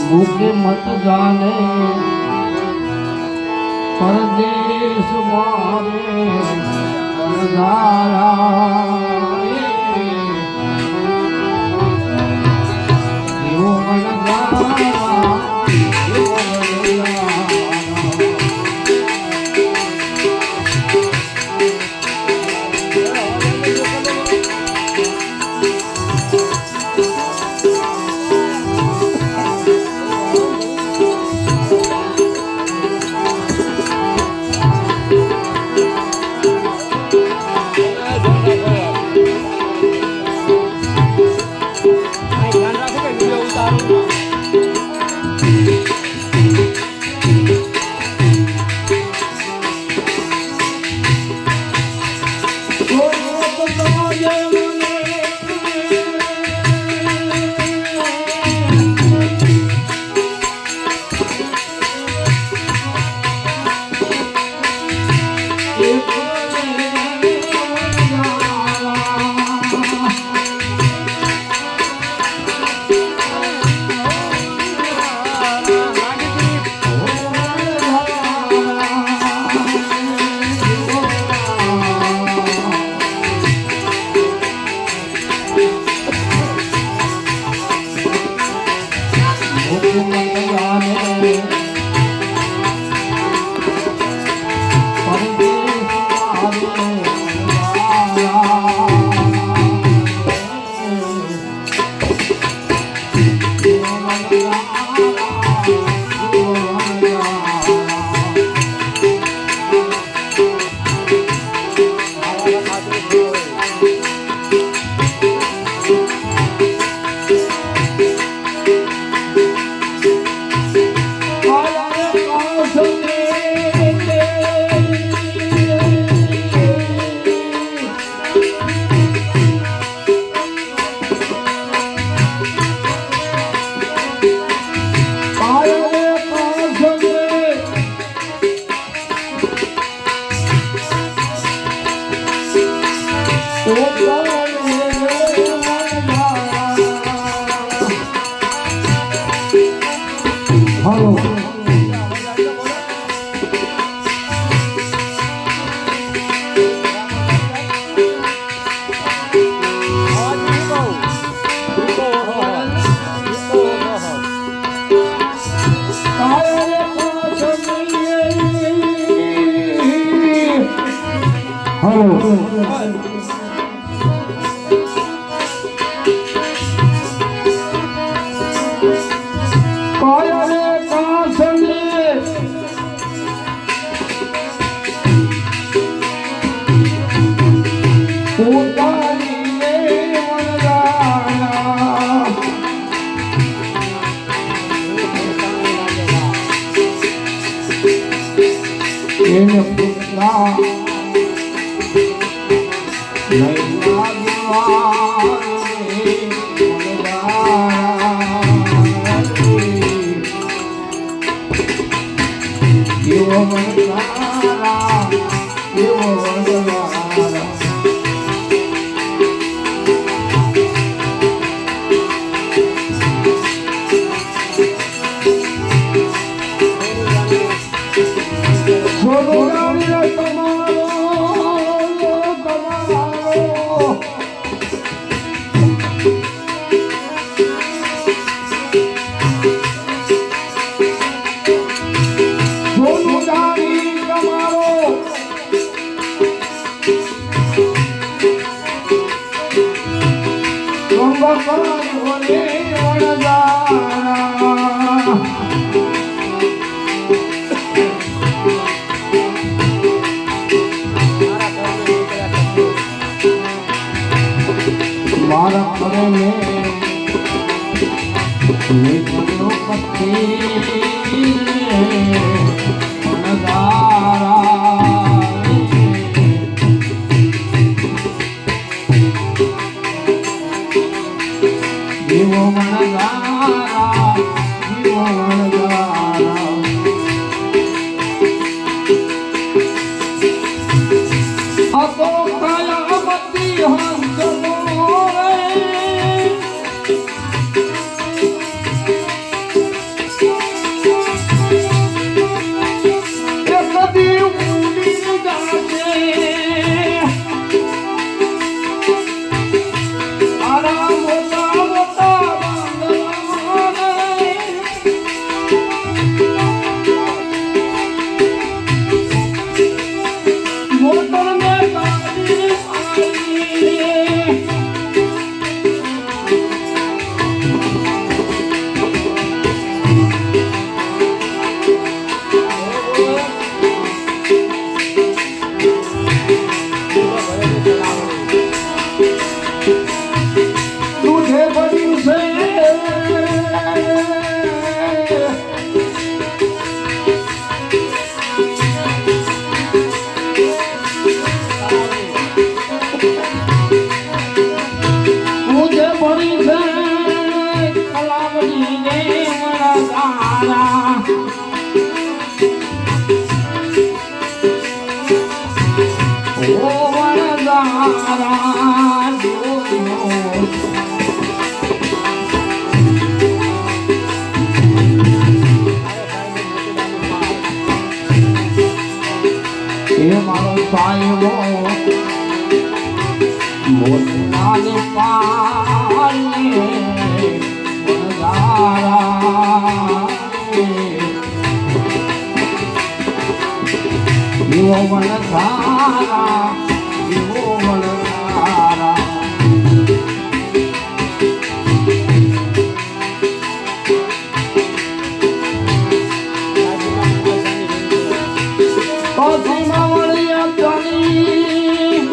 ભૂખે મત જાને પરદેશ મારે વનધારા એવો વનધારા એવો વનધારા જોડી રે વણઝારા ઓ વણઝારા જોયો એ મારો સાહેબો મોતનાને પાલે વણઝારા એવો વણઝારા એવો વણઝારા કોથીમાં વળ્યા તણી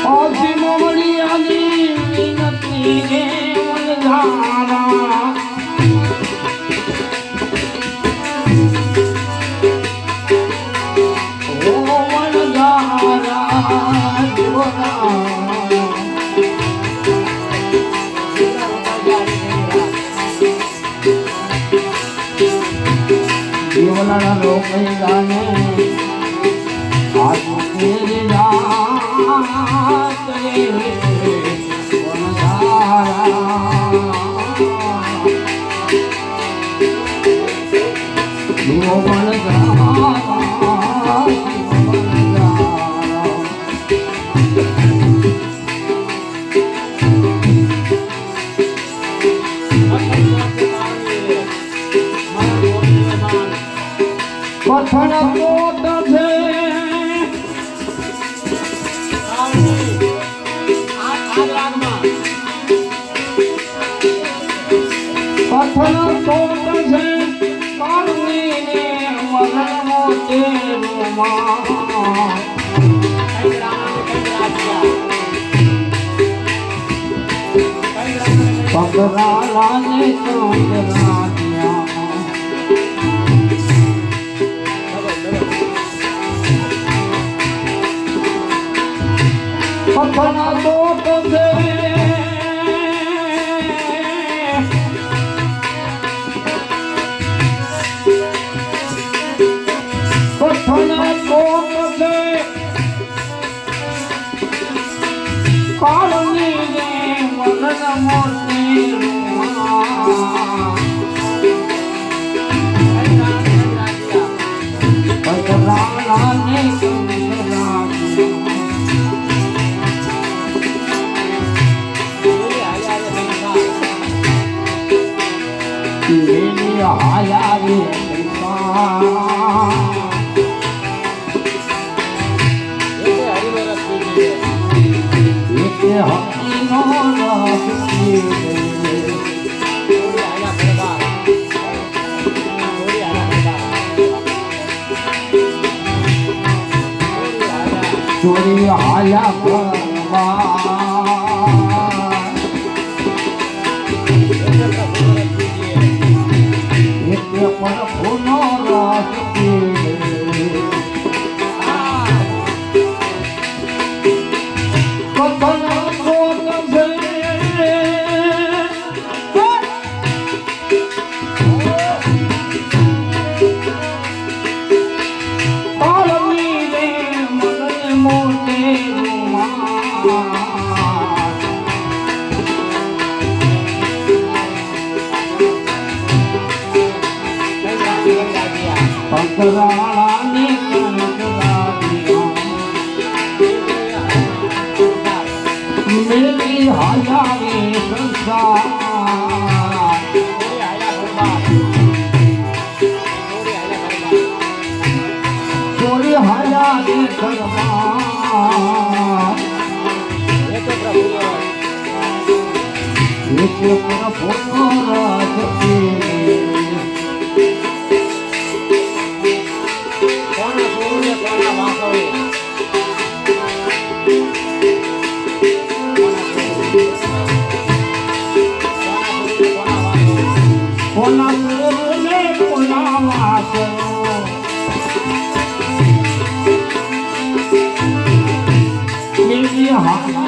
કોથીમાં વળ્યાની વિનતી રે વણઝારા ઓ વણઝારા જોરા જીવનના લોકઈ ગાને આજ તેરી રાત રે વણઝારા જીવો વણઝારા પથણ કોટ છે પથણ કોટ છે કાળની ને મરણ મોતે રૂમા પગરાલા ને ચંદ્રાયા પથના કોટ છે પથના કોટ છે કાળની રે મદન મોતી પગરાલા ને આયા રે એક હકીનો રાખી ચોરી આયા કરવા પર ફૂનો રસ પંકરાળાની મેરી હાયારી સંસાર ચોરી હાયારી ઘરમાં એક પ્રભુ રાજતી કોના ગુરુને કોના વાસો હાથે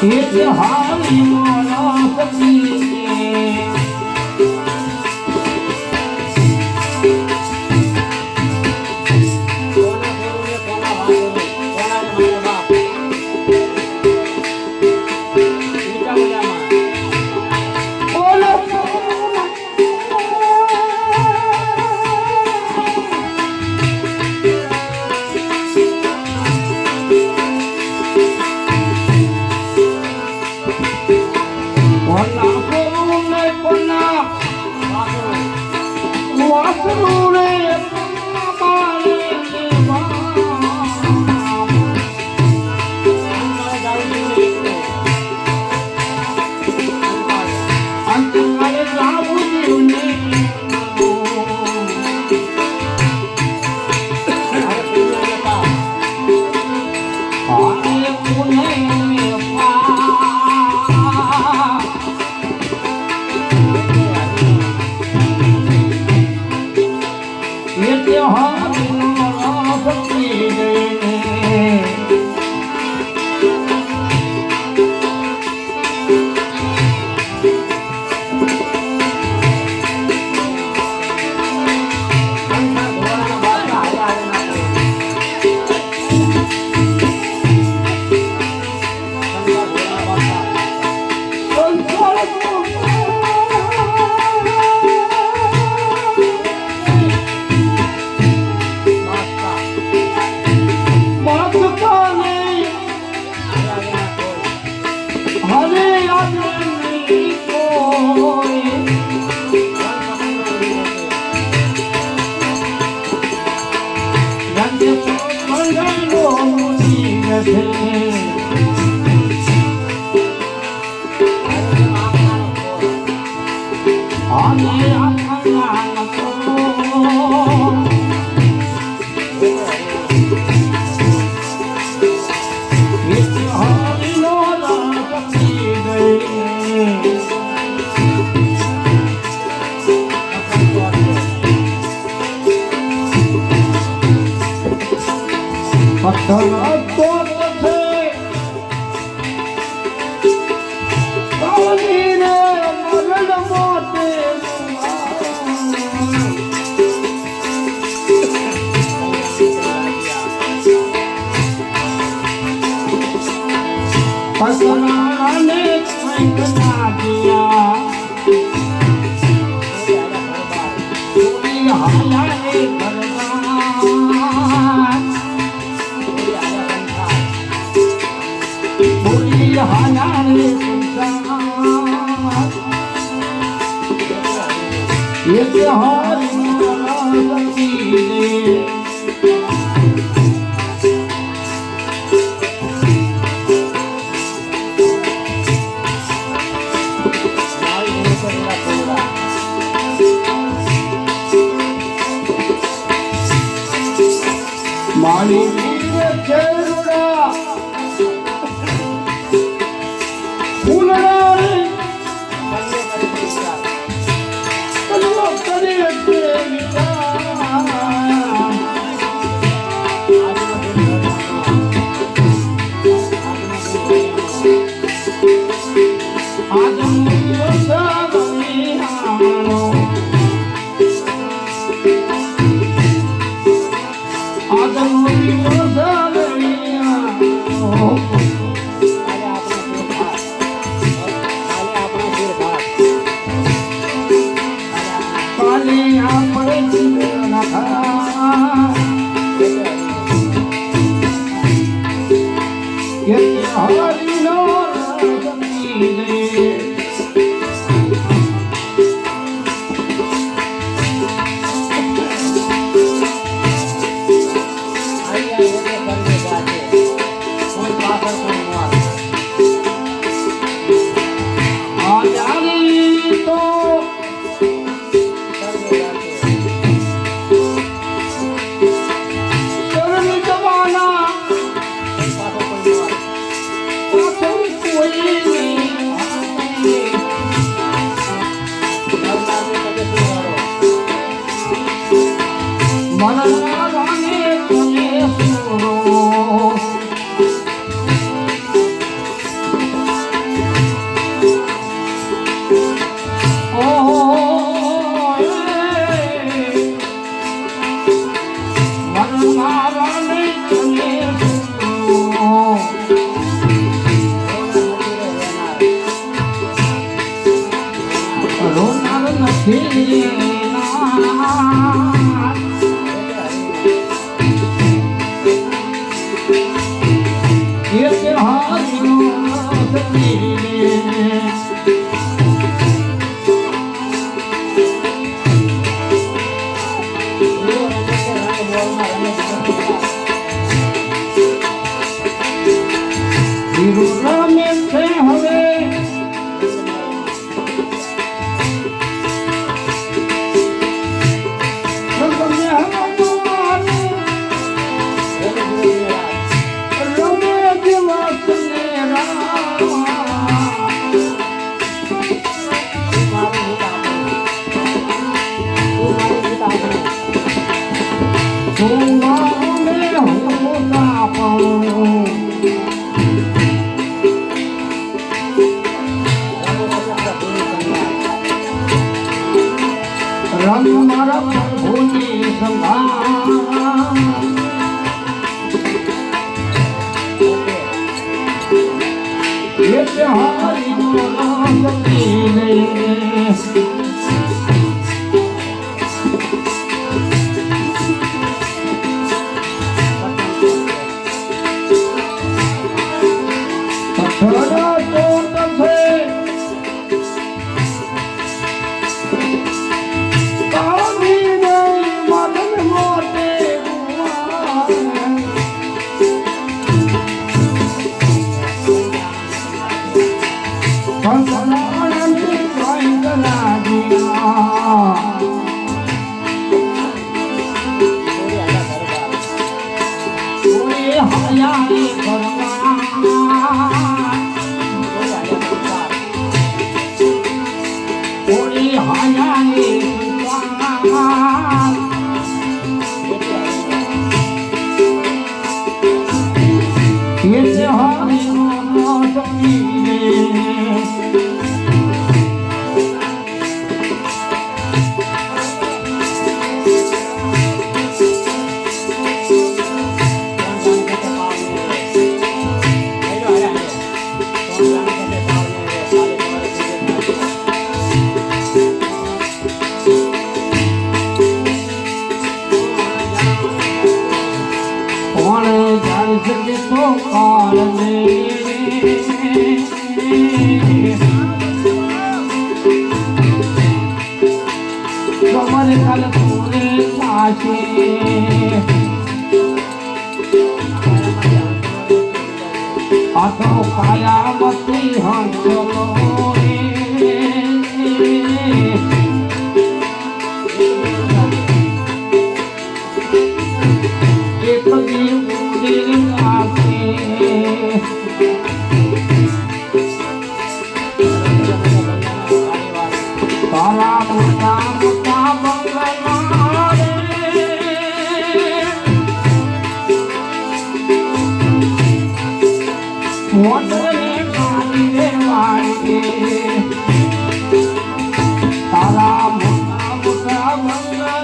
એટલે હારી મોરા સખી મારી ચેરુડા ફૂલડા રે કલવો કરે તે કાલે આપણે રોનાર નથી એક હારીનો સતી રમે છે હવે રંગ મારા પ્રભુની સંભાળ એટલે હારીનો સતી તમારે કાલે પૂરે થશે આ તો કાયામતી હંસલો એક દીવ ઉડી તારા મોટા મોટા બંગલા મોટને કાઢીને વાળીએ તારા મોટા મોટા બંગલા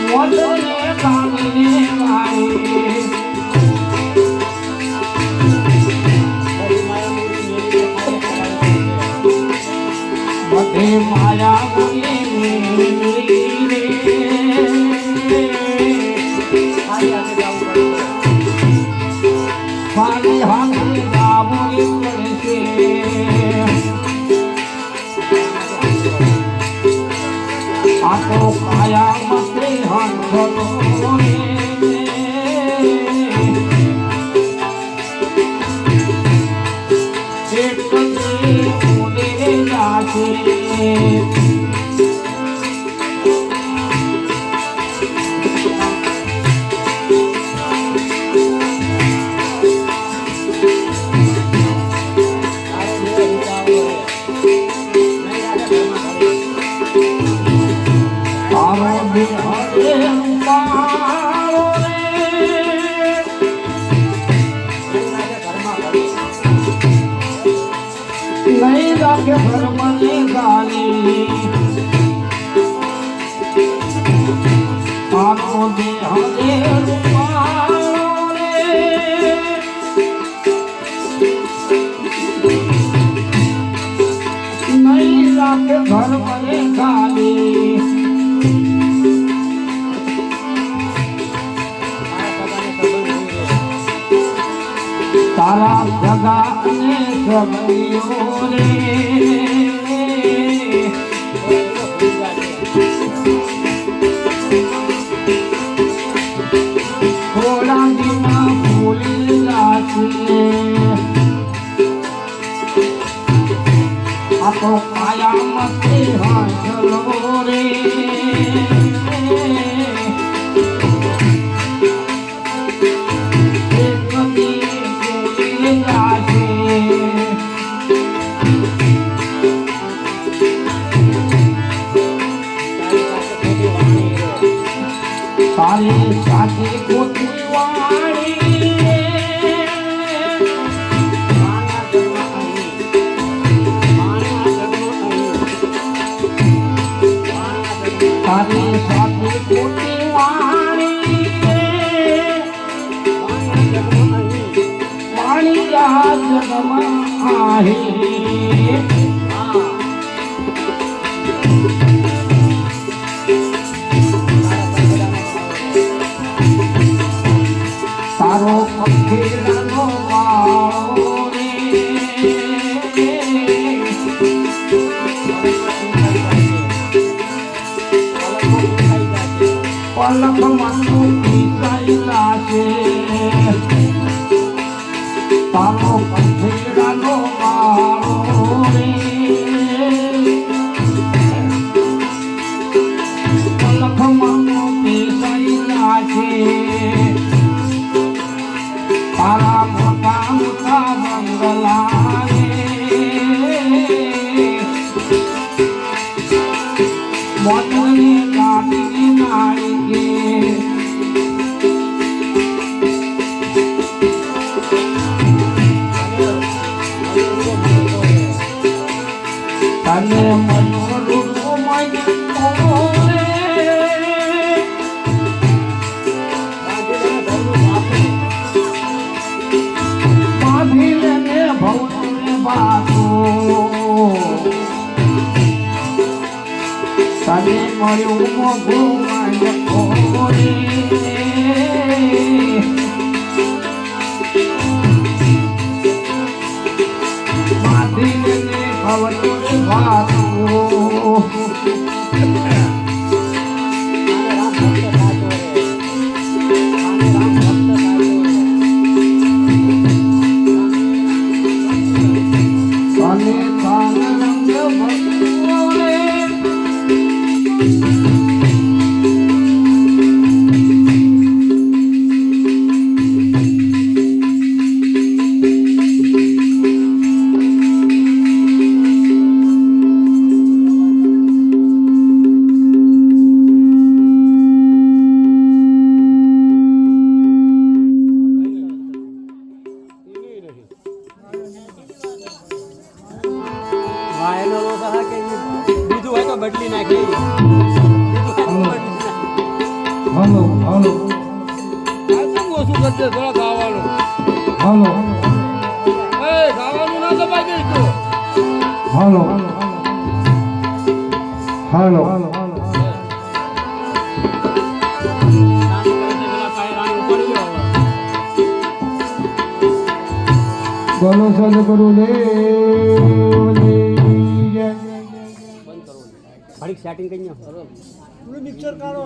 મોટને કાઢીને વાળીએ બધે માયા ખાલી હાથે જાવું પડશે આ તો કાયા મતે હંસલો नहीं जाके घर मने गाली आपको दे हले रुपाले તારા સગા અને સગીઓ રે થોડા દિના ભૂલી જાશે આ તો કાયામતી હાંસલો રે તારી સાથે ખોટી વાણી તારી સાથે ખોટી વાણી વાણી આ જગમાં આહી તારો પખેરાનો વાળો રે પલક મનનું પીસાયેલા છે તારો પખેરાનો વાળો રે પલક મનનું પીસાયેલા છે તારા મોટા મોટા બંગલા રે મોતની ગાડી નાળી તને મનોરું તને મળ્યું મોઘું રે માધીને ભવતું ભાતું તને તાન રંગ ભક્તો રે બદલી નાખી હલો હલો ઓછું કરજે થોડા ખાવાનું હલો ખાવાનું ના દબાઈ દઈશ તું હલો હલો બોલો સદગુરુ દેવની જય ઘડીક સેટિંગ કરી મિક્સર કાઢો